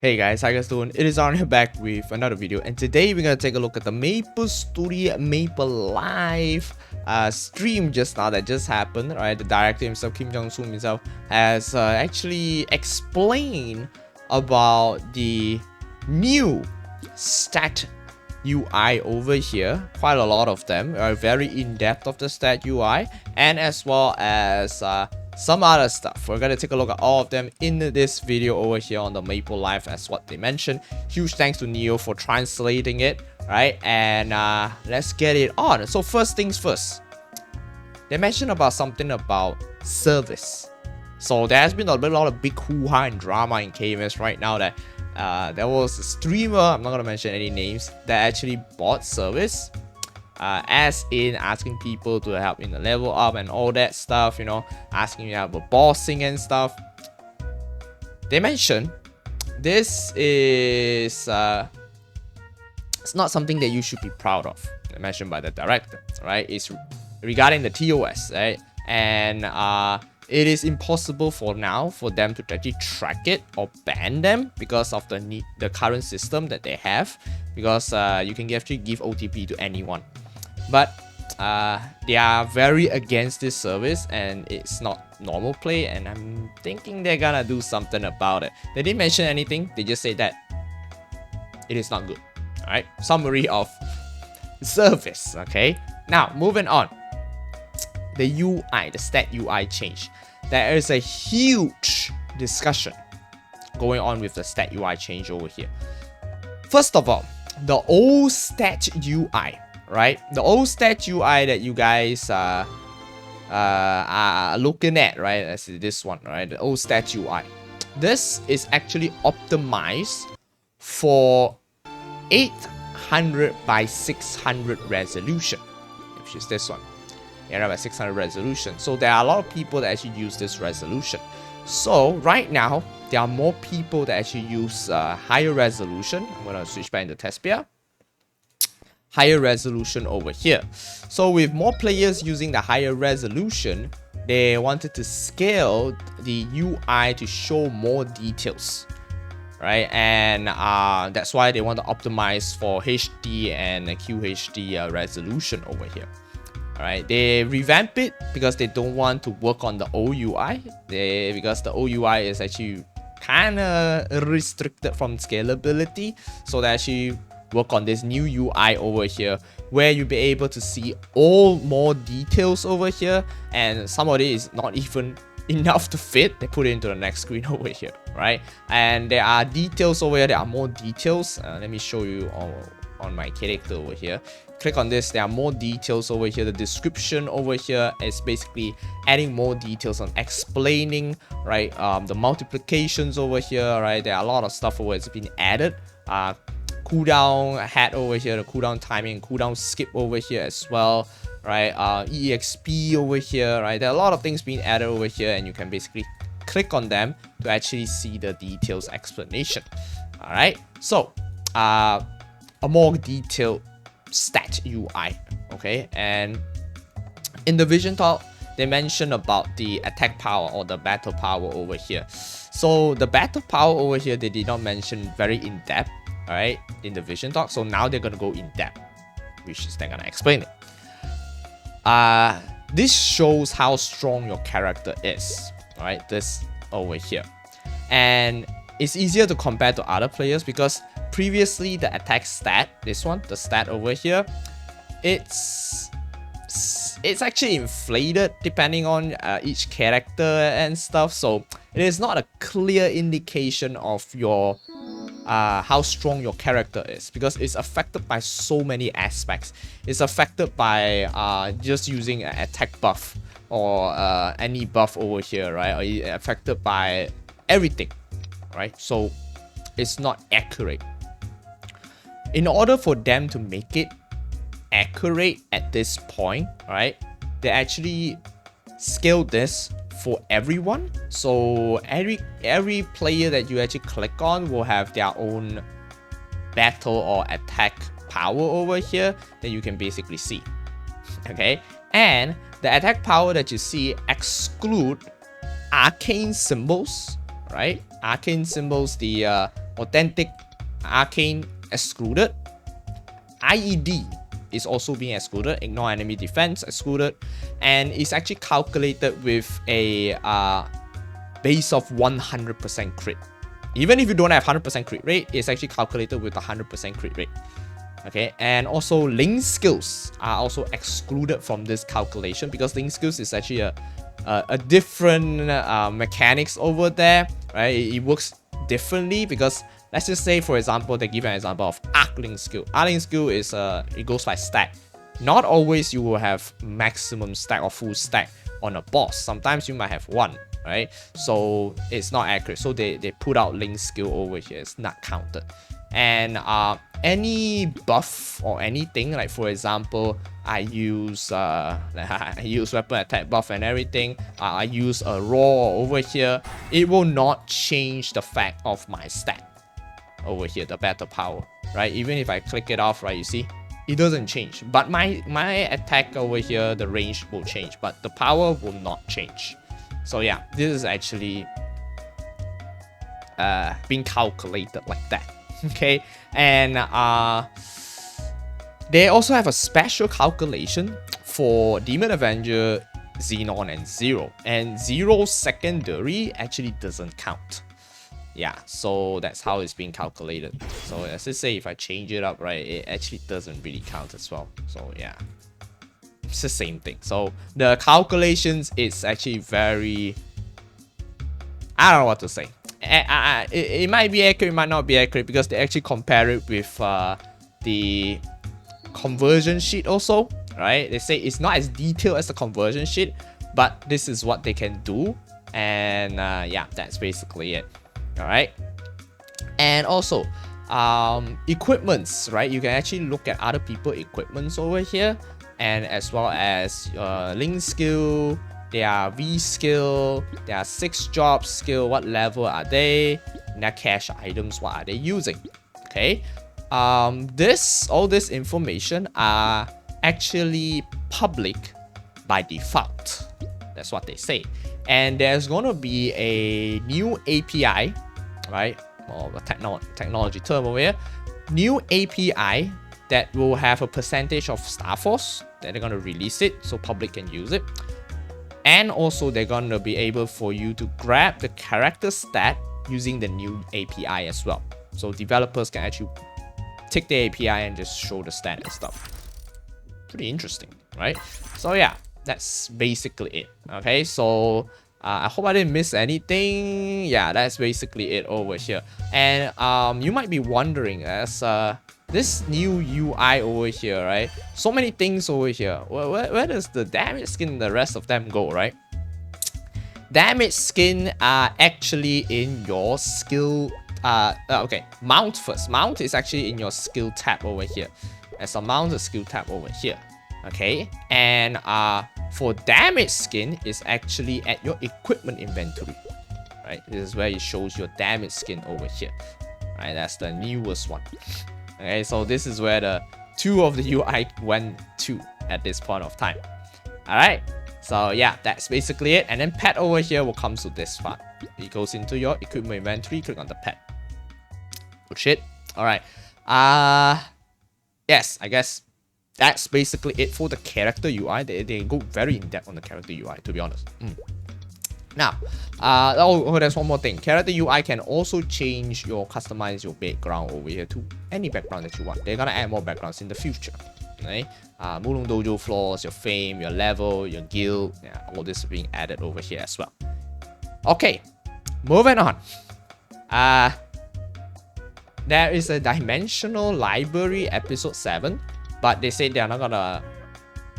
Hey guys, how you guys doing? It is Arne here back with another video, and today we're gonna take a look at the MapleStory Maple Live stream just now that just happened. Right, the director himself, Kim Jong-soo himself, has actually explained about the new stat UI over here. Quite a lot of them are very in-depth of the stat UI, and as well as some other stuff. We're gonna take a look at all of them in this video over here on the Maple Live, as what they mentioned. Huge thanks to Neo for translating it, right? And let's get it on. So first things first, they mentioned about something about service. So there has been a lot of big hoo-ha and drama in KMS right now that there was a streamer, I'm not gonna mention any names, that actually bought service. As in asking people to help in the level up and all that stuff, you know, asking you about bossing and stuff. They mentioned this is it's not something that you should be proud of. They mentioned by the director, right? It's regarding the TOS, right? And it is impossible for now for them to actually track it or ban them because of the current system that they have, because you can actually give OTP to anyone. But they are very against this service, and it's not normal play, and I'm thinking they're gonna do something about it. They didn't mention anything, they just said that it is not good. Alright, summary of service. Okay, now moving on. The UI, the stat UI change. There is a huge discussion going on with the stat UI change over here. First of all, the old stat UI. Right, the old stat UI that you guys are looking at, right? That's this one, right? The old stat UI. This is actually optimized for 800 by 600 resolution, which is this one. 800 by 600 resolution. So there are a lot of people that actually use this resolution. So right now, there are more people that actually use higher resolution. I'm gonna switch back into Tespia. Higher resolution over here. So with more players using the higher resolution, they wanted to scale the UI to show more details, right? And that's why they want to optimize for HD and QHD resolution over here. All right, they revamp it because they don't want to work on the old UI. Because the old UI is actually kind of restricted from scalability, so they actually work on this new UI over here, where you'll be able to see all more details over here, and some of it is not even enough to fit. They put it into the next screen over here, right? And there are details over here. There are more details. Let me show you on my character over here. Click on this. There are more details over here. The description over here is basically adding more details on explaining, right? The multiplications over here, right? There are a lot of stuff over here that's been added. Cooldown hat over here, the cooldown timing, cooldown skip over here as well, right? EXP over here, right? There are a lot of things being added over here, and you can basically click on them to actually see the details explanation. All right, so a more detailed stat UI. Okay, and in the vision talk, they mentioned about the attack power or the battle power over here. So the battle power over here, they did not mention very in depth. Alright, in the vision talk. So now they're gonna go in depth, which is they're gonna explain it. This shows how strong your character is. Alright, this over here. And it's easier to compare to other players because previously the attack stat, this one, the stat over here, it's actually inflated depending on each character and stuff. So it is not a clear indication of your how strong your character is, because it's affected by so many aspects. It's affected by just using an attack buff or any buff over here, right? Or it's affected by everything, right? So it's not accurate. In order for them to make it accurate at this point, right, they actually scaled this for everyone. So every player that you actually click on will have their own battle or attack power over here that you can basically see. Okay, and the attack power that you see exclude arcane symbols, right? Arcane symbols, the authentic, arcane excluded, IED is also being excluded, ignore enemy defense excluded, and it's actually calculated with a base of 100% crit. Even if you don't have 100% crit rate, it's actually calculated with a 100% crit rate. Okay, and also link skills are also excluded from this calculation because link skills is actually a different mechanics over there, right? It works differently because let's just say, for example, they give an example of arc link skill. Arc link skill is it goes by stack. Not always you will have maximum stack or full stack on a boss. Sometimes you might have one, right? So it's not accurate. So they put out link skill over here. It's not counted. And any buff or anything, like for example, I use weapon attack buff and everything. I use a roar over here. It will not change the fact of my stat over here, the battle power, right? Even if I click it off, right, you see, it doesn't change. But my attack over here, the range will change, but the power will not change. So yeah, this is actually being calculated like that. Okay, and they also have a special calculation for Demon Avenger, Xenon, and Zero. And Zero's secondary actually doesn't count. Yeah, so that's how it's being calculated. So let's just say if I change it up, right, it actually doesn't really count as well. So yeah, it's the same thing. So the calculations is actually very, I don't know what to say. It might be accurate, it might not be accurate because they actually compare it with the conversion sheet also, right? They say it's not as detailed as the conversion sheet, but this is what they can do. And yeah, that's basically it. All right. And also equipments, right? You can actually look at other people's equipments over here, and as well as link skill, their V skill, their 6 job skill, what level are they, and their cash items, what are they using. Okay, all this information are actually public by default. That's what they say. And there's gonna be a new API, right? Or a technology term over here. New API that will have a percentage of Star Force that they're gonna release it so public can use it. And also they're gonna be able for you to grab the character stat using the new API as well. So developers can actually take the API and just show the stat and stuff. Pretty interesting, right? So yeah, that's basically it. Okay, so I hope I didn't miss anything. Yeah, that's basically it over here. And you might be wondering as this new UI over here, right? So many things over here. Where does the damage skin and the rest of them go, right? Damage skin are actually in your skill. Okay, mount first. Mount is actually in your skill tab over here. As a mount, a skill tab over here. Okay, and for damage skin is actually at your equipment inventory. Right, this is where it shows your damage skin over here. Right, that's the newest one. Okay, so this is where the 2 of the UI went to at this point of time. Alright, so yeah, that's basically it. And then pet over here will come to this part. It goes into your equipment inventory, click on the pet. Good shit. Alright. Yes, I guess that's basically it for the character UI. They go very in-depth on the character UI, to be honest. Now, there's one more thing. Character UI can also change customize your background over here to any background that you want. They're gonna add more backgrounds in the future. Right? Mulung Dojo floors, your fame, your level, your guild, yeah, all this is being added over here as well. Okay, moving on. There is a dimensional library episode 7, but they say they are not gonna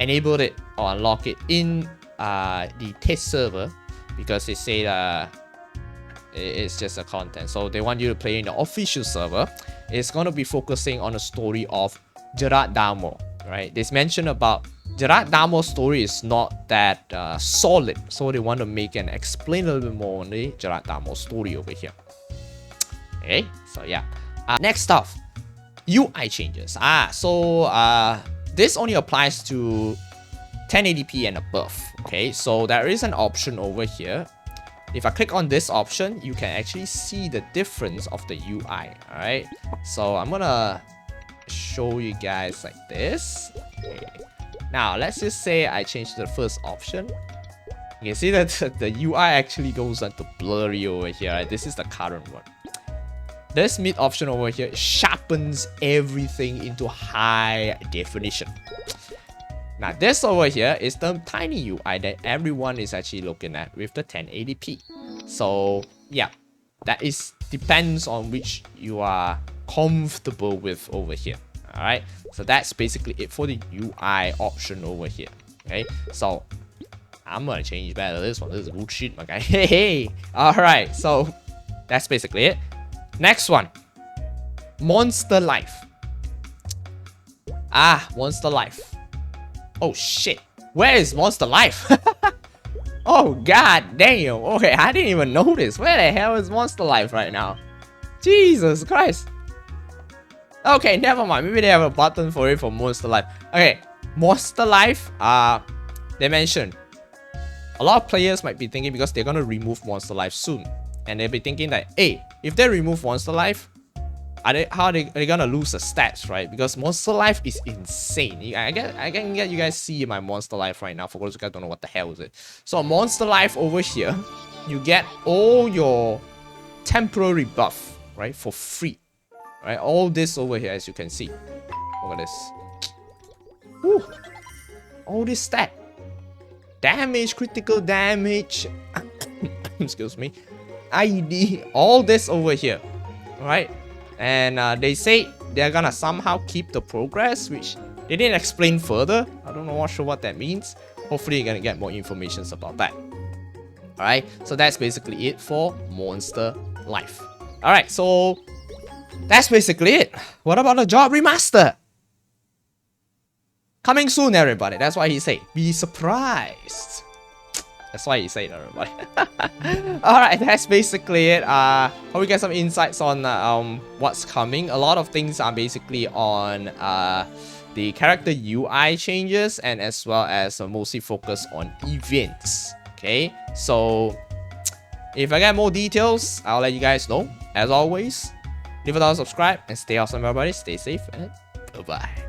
enable it or unlock it in the test server because they say it's just a content. So they want you to play in the official server. It's gonna be focusing on the story of Gerard Damo, right? They mentioned about Gerard Damo's story is not that solid, so they want to make and explain a little bit more on the Gerard Damo story over here. Okay, so yeah. Next off, UI changes. This only applies to 1080p and above. Okay, so there is an option over here if I click on this option, you can actually see the difference of the UI. Alright, so I'm gonna show you guys like this. Okay. Now let's just say I change the first option. You can see that the UI actually goes on to blurry over here. Right? This is the current one. This mid option over here sharpens everything into high definition. Now this over here is the tiny UI that everyone is actually looking at with the 1080p. So yeah, that is depends on which you are comfortable with over here. Alright, so that's basically it for the UI option over here. Okay, so I'm gonna change back to this one. This is bullshit, my guy. Hey, alright, so that's basically it. Next one, Monster Life. Monster Life. Oh shit, where is Monster Life? Oh god damn. Okay, I didn't even notice. Where the hell is Monster Life right now? Jesus Christ. Okay, never mind. Maybe they have a button for it for Monster Life. Okay, Monster Life, they mentioned a lot of players might be thinking because they're gonna remove Monster Life soon. And they'll be thinking that, hey, if they remove Monster Life, how are they gonna lose the stats, right? Because Monster Life is insane. I can get you guys see my Monster Life right now. For those who guys don't know what the hell is it. So Monster Life over here, you get all your temporary buff, right, for free. Right, all this over here, as you can see. Look at this. Woo. All this stat. Damage, critical damage. Excuse me. ID. All this over here. Right? And they say they're gonna somehow keep the progress, which they didn't explain further. I don't know, not sure what that means. Hopefully you're gonna get more information about that. Alright, so that's basically it for Monster Life. Alright, so that's basically it. What about the job remaster? Coming soon, everybody. That's why he said, be surprised. That's why he said, everybody. Alright, that's basically it. Hope you get some insights on what's coming. A lot of things are basically on the character UI changes and as well as mostly focused on events. Okay, so if I get more details, I'll let you guys know. As always, leave a thumbs up, subscribe, and stay awesome, everybody. Stay safe, and bye-bye.